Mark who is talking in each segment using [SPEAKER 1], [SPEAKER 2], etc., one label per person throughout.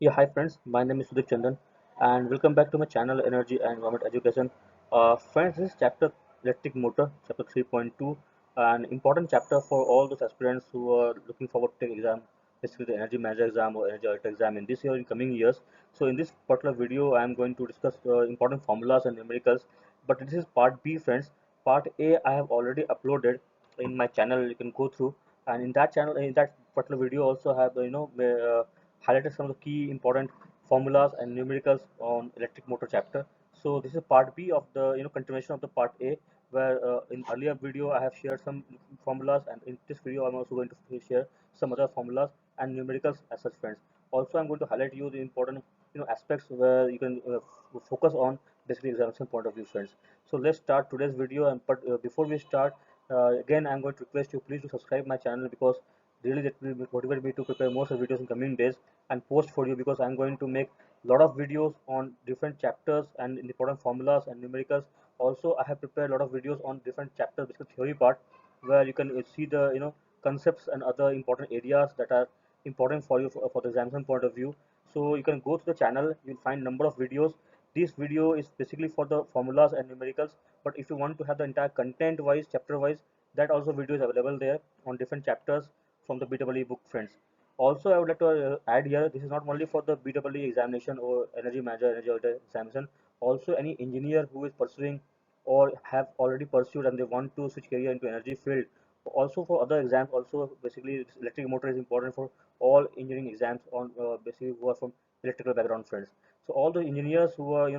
[SPEAKER 1] Yeah, hi friends, my name is Sudhir Chandan and welcome back to my channel Energy and Environment Education. Friends, this is chapter electric motor, chapter 3.2, an important chapter for all those aspirants who are looking forward to take exam, basically the energy manager exam or energy auditor exam in this year in coming years. So in this particular video, I am going to discuss important formulas and numericals, but this is part B, friends. Part A I have already uploaded in my channel. You can go through, and in that channel, in that particular video, also have highlighted some of the key important formulas and numericals on electric motor chapter. So this is part B of the continuation of the part A, where in earlier video I have shared some formulas, and in this video I'm also going to share some other formulas and numericals as such, friends. Also, I'm going to highlight you the important aspects where you can focus on basically examination point of view, friends. So let's start today's video, and but before we start, again I'm going to request you please to subscribe my channel, because really that will motivate me to prepare more such videos in coming days and post for you, because I'm going to make a lot of videos on different chapters and important formulas and numericals. Also, I have prepared a lot of videos on different chapters, basically theory part, where you can see the concepts and other important areas that are important for you for the examination point of view. So you can go to the channel, you'll find number of videos. This video is basically for the formulas and numericals, but if you want to have the entire content wise, chapter wise, that also video is available there on different chapters from the BEE book, friends. Also, I would like to add here, this is not only for the BEE examination or energy manager, energy auditor examination. Also, any engineer who is pursuing or have already pursued and they want to switch career into energy field. Also for other exams, also basically electric motor is important for all engineering exams on basically who are from electrical background, friends. So all the engineers who are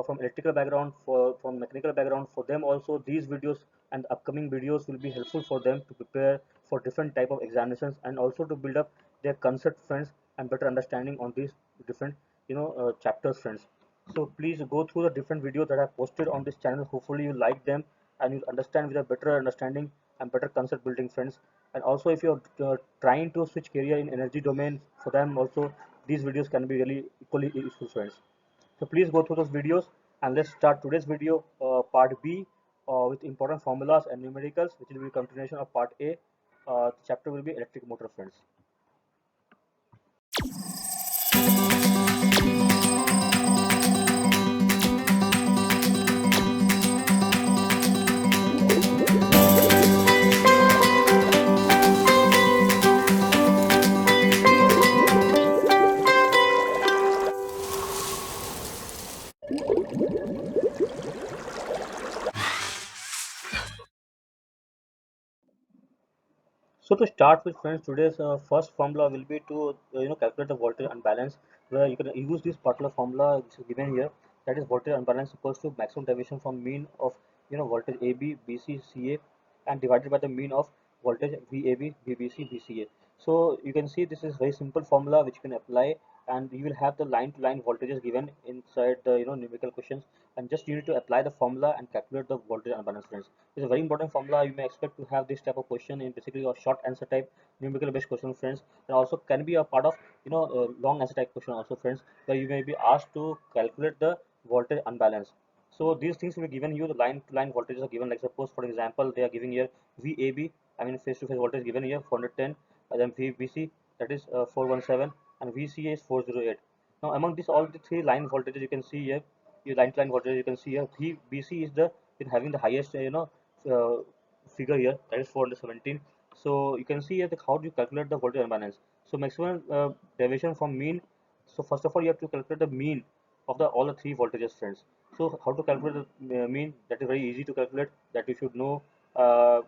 [SPEAKER 1] from electrical background, from mechanical background, for them also these videos and upcoming videos will be helpful for them to prepare for different type of examinations, and also to build up their concept, friends, and better understanding on these different chapters, friends. So please go through the different videos that I posted on this channel. Hopefully you like them and you understand with a better understanding and better concept building, friends. And also, if you're trying to switch career in energy domain, for them also these videos can be really equally useful, friends. So please go through those videos, and let's start today's video, part B, with important formulas and numericals, which will be continuation of part A. The chapter will be electric motor, friends. So to start with, friends, today's first formula will be to calculate the voltage unbalance, where you can use this particular formula which is given here. That is, voltage unbalance equals to maximum deviation from mean of voltage AB, BC, CA, and divided by the mean of voltage VAB, VBC, VCA. So you can see this is very simple formula which you can apply, and you will have the line to line voltages given inside the numerical questions, and just you need to apply the formula and calculate the voltage unbalance, friends. It's a very important formula. You may expect to have this type of question in basically a short answer type numerical based question, friends, and also can be a part of long answer type question also, friends, where you may be asked to calculate the voltage unbalance. So these things will be given you. The line to line voltages are given, like suppose for example they are giving here VAB, I mean face to face voltage given here 410, and then VBC, that is 417, and VCA is 408. Now among this all the three line voltages you can see here, your line to line voltage you can see here, VBC is the having the highest uh, figure here, that is 417. So you can see here how do you calculate the voltage imbalance. So maximum deviation from mean. So first of all you have to calculate the mean of the all the three voltages, friends. So how to calculate the mean? That is very easy to calculate. That you should know.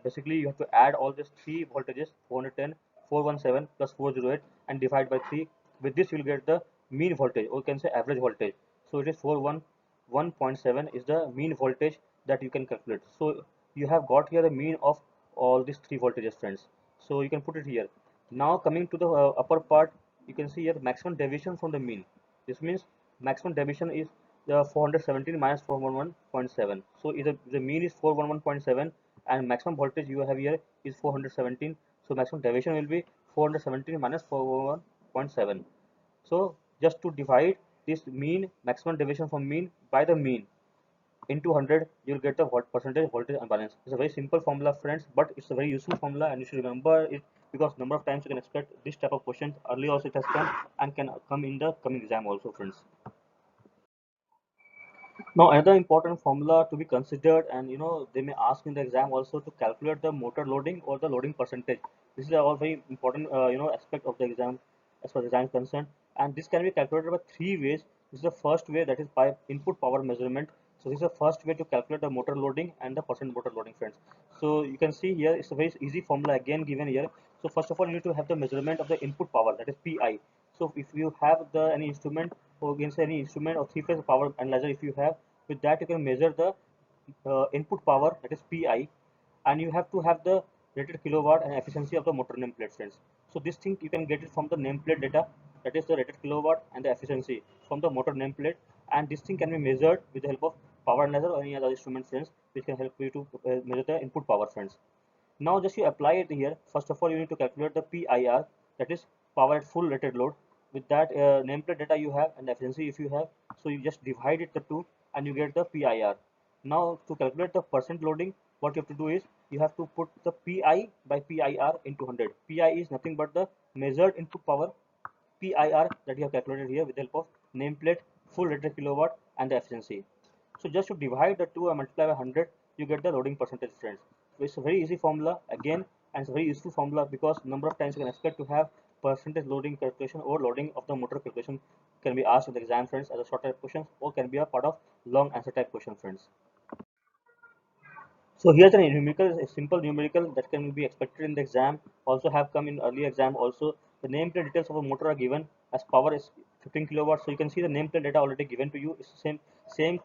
[SPEAKER 1] Basically, you have to add all these three voltages 410, 417 plus 408 and divide by 3. With this, you will get the mean voltage, or you can say average voltage. So it is 411.7 is the mean voltage that you can calculate. So you have got here the mean of all these three voltages, friends. So you can put it here. Now coming to the upper part, you can see here maximum deviation from the mean. This means maximum deviation is the 417 minus 411.7. So if the mean is 411.7 and maximum voltage you have here is 417. So maximum deviation will be 417 minus 411.7. So just to divide this mean, maximum deviation from mean, by the mean into 100, you'll get the percentage voltage imbalance. It's a very simple formula, friends, but it's a very useful formula, and you should remember it because number of times you can expect this type of questions. Earlier also it has come and can come in the coming exam also, friends. Now another important formula to be considered, and they may ask in the exam also, to calculate the motor loading or the loading percentage. This is a all very important aspect of the exam as far as exam is concerned, and this can be calculated by three ways. This is the first way, that is by input power measurement. So this is the first way to calculate the motor loading and the percent motor loading, friends. So you can see here it's a very easy formula again given here. So first of all, you need to have the measurement of the input power, that is PI. So if you have the any instrument, or against any instrument or three-phase power analyzer, if you have, with that you can measure the input power, that is PI, and you have to have the rated kilowatt and efficiency of the motor nameplate, friends. So this thing you can get it from the nameplate data, that is the rated kilowatt and the efficiency from the motor nameplate, and this thing can be measured with the help of power analyzer or any other instrument, friends, which can help you to measure the input power, friends. Now just you apply it here. First of all, you need to calculate the PIR, that is power at full rated load. With that nameplate data you have and the efficiency if you have, so you just divide it the two and you get the PIR. Now to calculate the percent loading, what you have to do is you have to put the PI by PIR into 100. PI is nothing but the measured input power. PIR that you have calculated here with the help of nameplate, full rated kilowatt and the efficiency. So just to divide the two and multiply by 100, you get the loading percentage, friends. So it's a very easy formula again, and it's a very useful formula because number of times you can expect to have percentage loading calculation or loading of the motor calculation can be asked in the exam, friends, as a short type questions, or can be a part of long answer type question, friends. So here's a numerical, a simple numerical that can be expected in the exam. Also have come in early exam. Also, the nameplate details of a motor are given as power is 15 kilowatts. So you can see the nameplate data already given to you. It's the same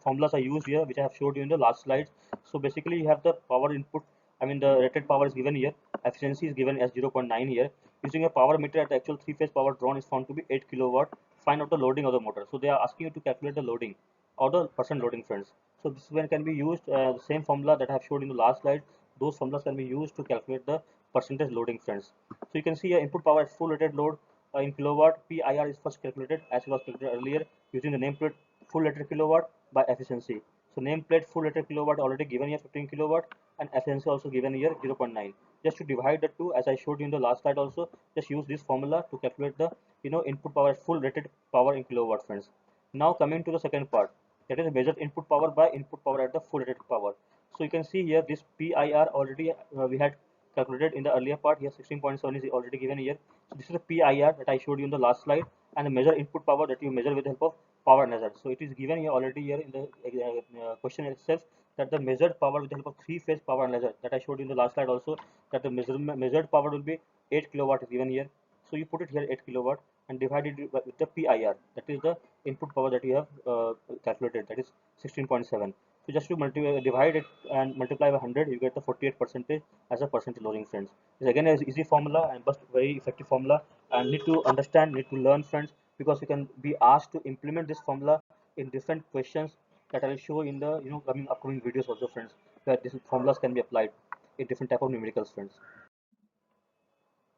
[SPEAKER 1] formulas are used here, which I have showed you in the last slide. So basically, you have the power input. I mean, the rated power is given here. Efficiency is given as 0.9 here. Using a power meter, at the actual three-phase power drawn is found to be 8 kilowatt. Find out the loading of the motor. So they are asking you to calculate the loading or the percent loading, friends. So this one can be used, the same formula that I have showed in the last slide. Those formulas can be used to calculate the percentage loading, friends. So you can see here input power at full rated load in kilowatt. PIR is first calculated as it was calculated earlier using the nameplate full rated kilowatt by efficiency. So nameplate full rated kilowatt already given here 15 kilowatt and efficiency also given here 0.9. Just to divide the two, as I showed you in the last slide also, just use this formula to calculate the input power at full rated power in kilowatt, friends. Now coming to the second part, that is measured input power by input power at the full rated power. So you can see here this PIR already we had calculated in the earlier part. Here 16.7 is already given here. So this is the PIR that I showed you in the last slide, and the measure input power that you measure with the help of power analyzer. So it is given here already here in the question itself, that the measured power with the help of three-phase power analyzer that I showed you in the last slide also, that the measured power will be 8 kilowatt is given here. So you put it here 8 kilowatt and divide it with the PIR, that is the input power that you have calculated, that is 16.7. So just to divide it and multiply by 100, you get the 48 percentage as a percentage loading, friends. This again is easy formula and but very effective formula, and need to understand, need to learn, friends, because you can be asked to implement this formula in different questions that I will show in the coming upcoming videos also, friends, where these formulas can be applied in different type of numericals, friends.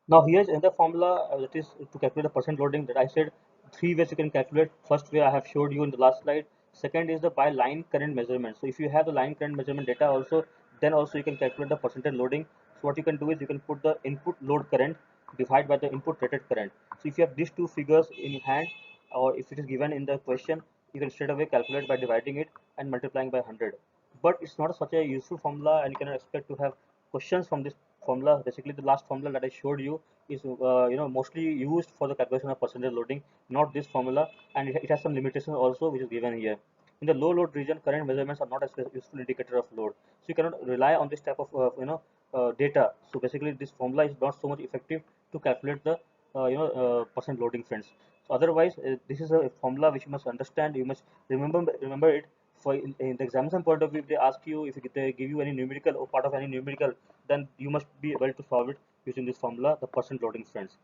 [SPEAKER 1] Now here's another formula that is to calculate the percent loading that I said three ways you can calculate. First way I have showed you in the last slide. Second is the by line current measurement. So if you have the line current measurement data also, then also you can calculate the percentage loading. So what you can do is you can put the input load current divided by the input rated current. So if you have these two figures in hand, or if it is given in the question, you can straight away calculate by dividing it and multiplying by 100. But it's not such a useful formula, and you cannot expect to have questions from this formula. Basically, the last formula that I showed you is mostly used for the calculation of percentage loading, not this formula, and it has some limitations also, which is given here. In the low load region, current measurements are not a useful indicator of load, so you cannot rely on this type of data. So basically, this formula is not so much effective to calculate the percent loading, friends. So otherwise, this is a formula which you must understand. You must remember it. For in the examination point of view, if they ask you, if they give you any numerical or part of any numerical, then you must be able to solve it using this formula, the percent loading, friends.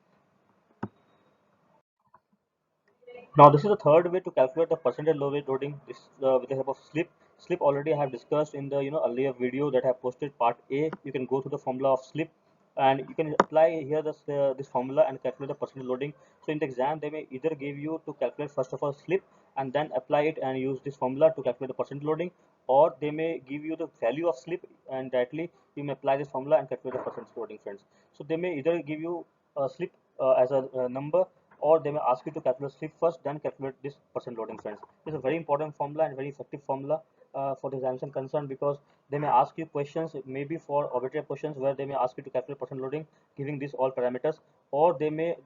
[SPEAKER 1] Now this is the third way to calculate the percentage loading. This with the help of slip. Slip already I have discussed in the earlier video that I have posted part A. You can go to the formula of slip, and you can apply here this formula and calculate the percentage loading. So in the exam they may either give you to calculate first of all slip and then apply it and use this formula to calculate the percentage loading, or they may give you the value of slip, and directly you may apply this formula and calculate the percentage loading, friends. So they may either give you a slip as a number, or they may ask you to calculate slip first, then calculate this percent loading, friends. This is a very important formula and very effective formula for the examination concern, because they may ask you questions, maybe for arbitrary questions, where they may ask you to calculate percent loading giving these all parameters, or they may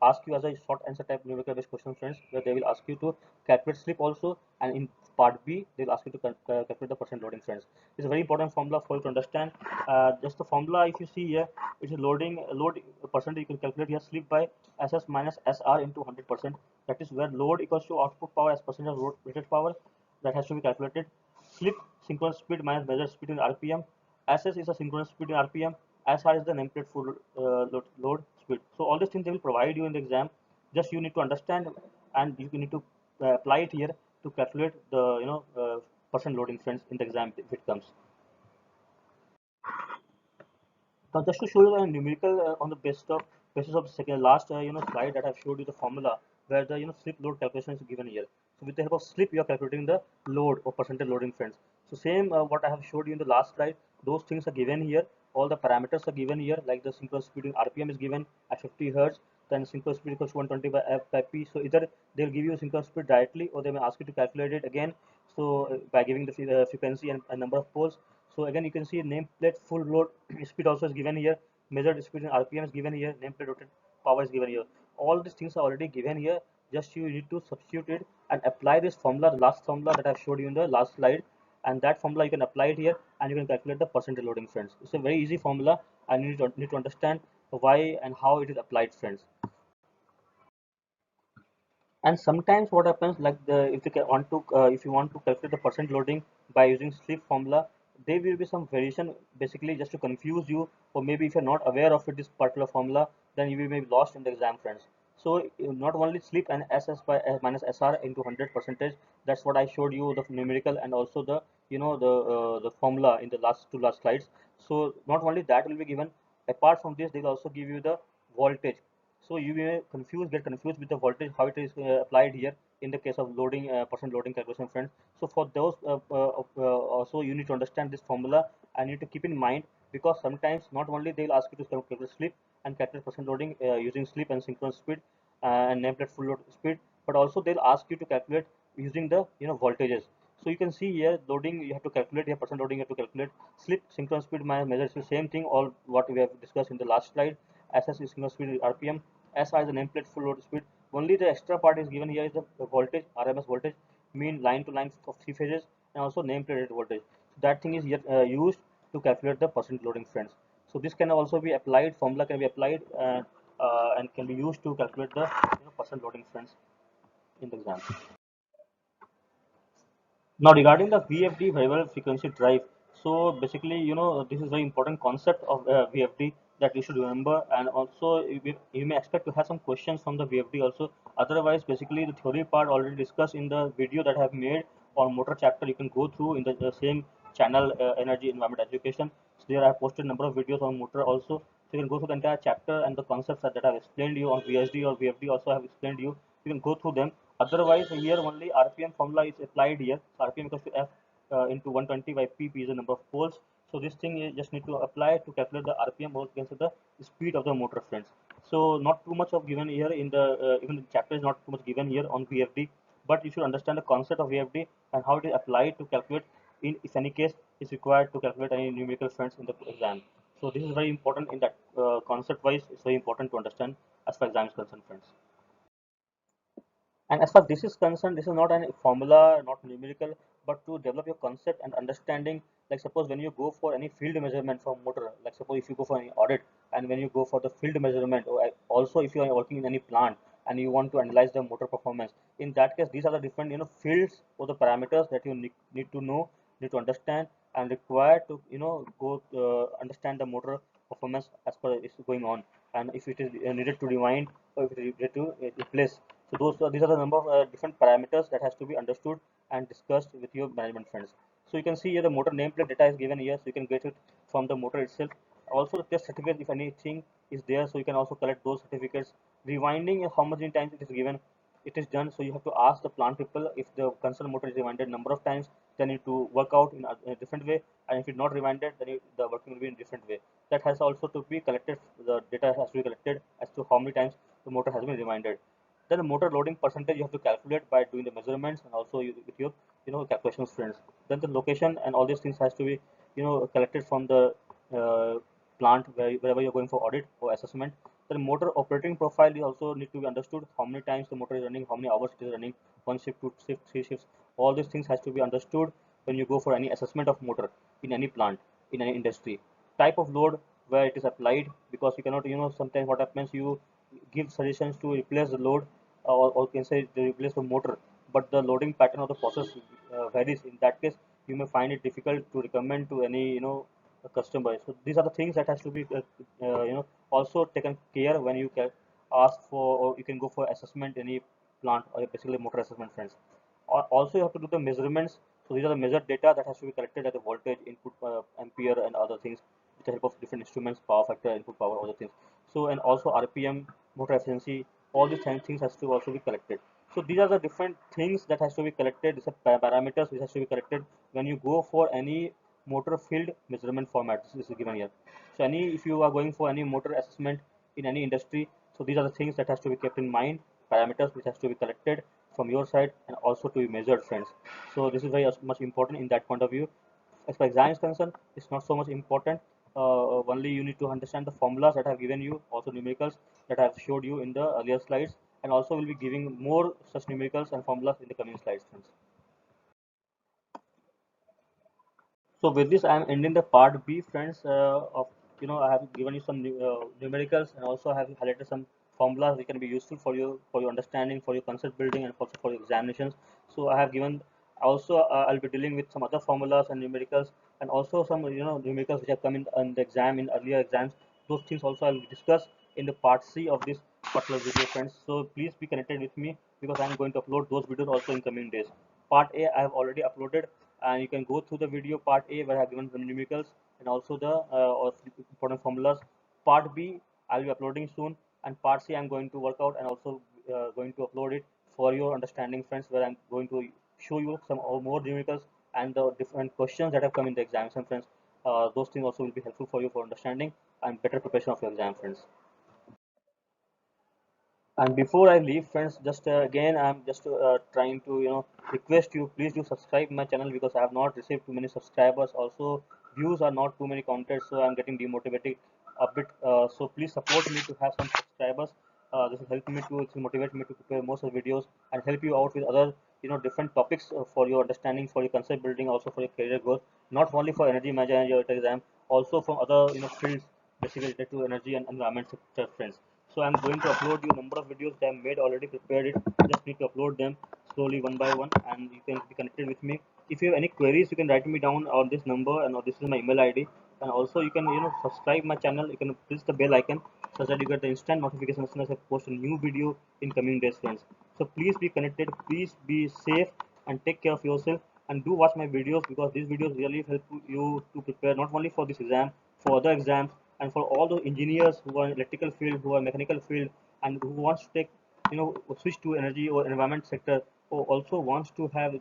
[SPEAKER 1] ask you as a short answer type numerical based question, friends, where they will ask you to calculate slip also, and in part B they'll ask you to calculate the percent loading, friends. It's a very important formula for you to understand. Just the formula, if you see here, it is load percentage, you can calculate here slip by SS minus SR into 100%. That is where load equals to output power as percentage of load rated power, that has to be calculated. Slip, synchronous speed minus measured speed in RPM. SS is a synchronous speed in RPM. SR is the nameplate full load speed. So all these things they will provide you in the exam. Just you need to understand, and you need to apply it here to calculate the percent loading, friends, in the exam if it comes. Now, just to show you a numerical on the basis of the second last slide that I've showed you the formula, where the slip load calculation is given here. So with the help of slip, you are calculating the load or percentage loading, friends. So same what I have showed you in the last slide, those things are given here. All the parameters are given here, like the synchronous speed in RPM is given at 50 hertz. Then synchronous speed equals to 120 by F by P. So either they'll give you synchronous speed directly, or they may ask you to calculate it again. So by giving the frequency and number of poles. So again, you can see nameplate full load speed also is given here. Measured speed in RPM is given here. Nameplate rotated power is given here. All these things are already given here. Just you need to substitute it and apply this formula, the last formula that I showed you in the last slide. And that formula you can apply it here, and you can calculate the percentage loading, friends. It's a very easy formula, and you need to understand why and how it is applied, friends. And sometimes what happens, like the if you want to calculate the percent loading by using slip formula, there will be some variation, basically just to confuse you, or maybe if you're not aware of it, this particular formula, then you will be lost in the exam, friends. So not only slip and ss by minus sr into 100 percentage, that's what I showed you, the numerical, and also the the formula in the last slides. So not only that will be given, apart from this, they will also give you the voltage. So you may get confused with the voltage, how it is applied here in the case of loading, percent loading calculation, friends. So for those also you need to understand this formula, and you need to keep in mind, because sometimes not only they will ask you to calculate slip and calculate percent loading using slip and synchronous speed and nameplate full load speed, but also they'll ask you to calculate using the voltages. So you can see here, loading you have to calculate, here percent loading you have to calculate, slip synchronous speed minus measure is the same thing, all what we have discussed in the last slide. SS is synchronous speed RPM, SR is the nameplate full load speed. Only the extra part is given here is the voltage, RMS voltage, mean line to line of three phases, and also nameplate rated voltage. So that thing is yet used to calculate the percent loading, friends. So this can also be applied, formula can be applied and can be used to calculate the percent loading, friends, in the exam. Now regarding the VFD, variable frequency drive, so basically this is very important concept of VFD that you should remember, and also you may expect to have some questions from the VFD also. Otherwise, basically the theory part already discussed in the video that I have made on motor chapter. You can go through in the same channel, Energy Environment Education. So there I have posted number of videos on motor also. So you can go through the entire chapter, and the concepts that I have explained you on VSD or VFD also have explained you. You can go through them. Otherwise, here only RPM formula is applied here. So RPM equals to F into 120 by PP is the number of poles. So this thing you just need to apply to calculate the RPM or against the speed of the motor, friends. So not too much of given here in the even the chapter is not too much given here on VFD, but you should understand the concept of VFD and how it is applied to calculate in if any case is required to calculate any numerical, friends, in the exam. So this is very important in that concept wise. It's very important to understand as far as exam is concerned, friends. And as far as this is concerned, this is not a formula, not numerical, but to develop your concept and understanding. Like suppose when you go for any field measurement for motor, like suppose if you go for any audit, and when you go for the field measurement, or also if you are working in any plant and you want to analyze the motor performance, in that case, these are the different fields or the parameters that you need to know, need to understand, and required to go understand the motor performance as per is going on, and if it is needed to rewind, or if it is needed to replace. So these are the number of different parameters that has to be understood and discussed with your management, friends. So you can see here the motor nameplate data is given here, so you can get it from the motor itself. Also the test certificate, if anything is there, so you can also collect those certificates. Rewinding, how much in times it is given, it is done. So you have to ask the plant people if the concerned motor is rewinded number of times, then you to work out in a different way, and if it's not reminded, then the working will be in different way. That has also to be collected. The data has to be collected as to how many times the motor has been reminded. Then the motor loading percentage you have to calculate by doing the measurements, and also with your calculations, friends. Then the location and all these things has to be collected from the plant wherever you're going for audit or assessment. The motor operating profile is also need to be understood. How many times the motor is running, how many hours it is running, one shift, two shift, three shifts. All these things has to be understood when you go for any assessment of motor in any plant, in any industry. Type of load where it is applied, because you cannot, sometimes what happens, you give suggestions to replace the load, or can say to replace the motor, but the loading pattern of the process varies. In that case, you may find it difficult to recommend to any customer. So these are the things that has to be also taken care when you can ask for, or you can go for assessment any plant, or basically motor assessment, friends. Also you have to do the measurements. So these are the measured data that has to be collected at the voltage, input, ampere, and other things with the help of different instruments, power factor, input power, other things. So, and also RPM, motor efficiency, all these things has to also be collected. So these are the different things that has to be collected. These are parameters which has to be collected when you go for any motor field measurement format. This is given here. So if you are going for any motor assessment in any industry, so these are the things that has to be kept in mind, parameters which has to be collected from your side and also to be measured, friends. So this is very much important in that point of view. As far as exam is concerned, it's not so much important. Only you need to understand the formulas that I have given you, also numericals that I have showed you in the earlier slides, and also will be giving more such numericals and formulas in the coming slides, friends. So with this, I am ending the part B, friends. Of I have given you some numericals, and also I have highlighted some formulas which can be useful for your understanding, for your concept building, and also for your examinations. So I have given also I'll be dealing with some other formulas and numericals, and also some numericals which have come in the exam, in earlier exams. Those things also I'll discuss in the part C of this particular video, friends. So please be connected with me, because I'm going to upload those videos also in coming days. Part A I have already uploaded, and you can go through the video part A where I have given some numericals and also the important formulas. Part B I'll be uploading soon, and part C I'm going to work out and also going to upload it for your understanding, friends, where I'm going to show you some more numericals and the different questions that have come in the exams, and friends. Those things also will be helpful for you for understanding and better preparation of your exam, friends. And before I leave, friends, just again I'm just trying to request you, please do subscribe my channel, because I have not received too many subscribers. Also views are not too many counted, so I'm getting demotivated a bit. So please support me to have some subscribers. This will help me to motivate me to prepare more such videos and help you out with other different topics for your understanding, for your concept building, also for your career growth, not only for energy management exam, also from other fields basically related to energy and environment sector, friends. So I'm going to upload you number of videos that I made already, prepared it. Just need to upload them slowly one by one, and you can be connected with me. If you have any queries, you can write me down on this number, and this is my email ID. And also you can subscribe my channel. You can press the bell icon so that you get the instant notification as soon as I post a new video in coming days, friends. So please be connected, please be safe, and take care of yourself. And do watch my videos, because these videos really help you to prepare not only for this exam, for other exams, and for all the engineers who are in electrical field, who are mechanical field, and who wants to take switch to energy or environment sector, or also wants to have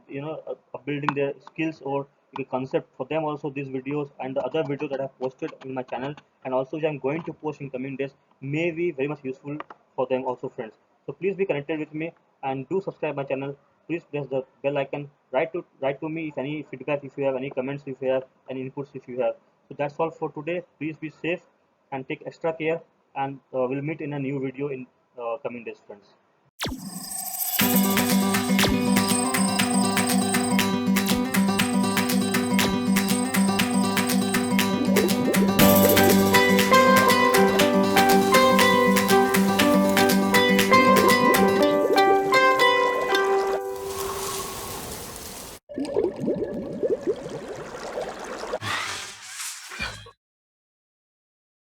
[SPEAKER 1] building their skills or the concept. For them also, these videos and the other videos that I have posted in my channel, and also which I'm going to post in coming days, may be very much useful for them also, friends. So please be connected with me and do subscribe my channel. Please press the bell icon. Write to me if any feedback, if you have any comments, if you have any inputs, if you have. So that's all for today. Please be safe and take extra care, and we'll meet in a new video in coming days, friends.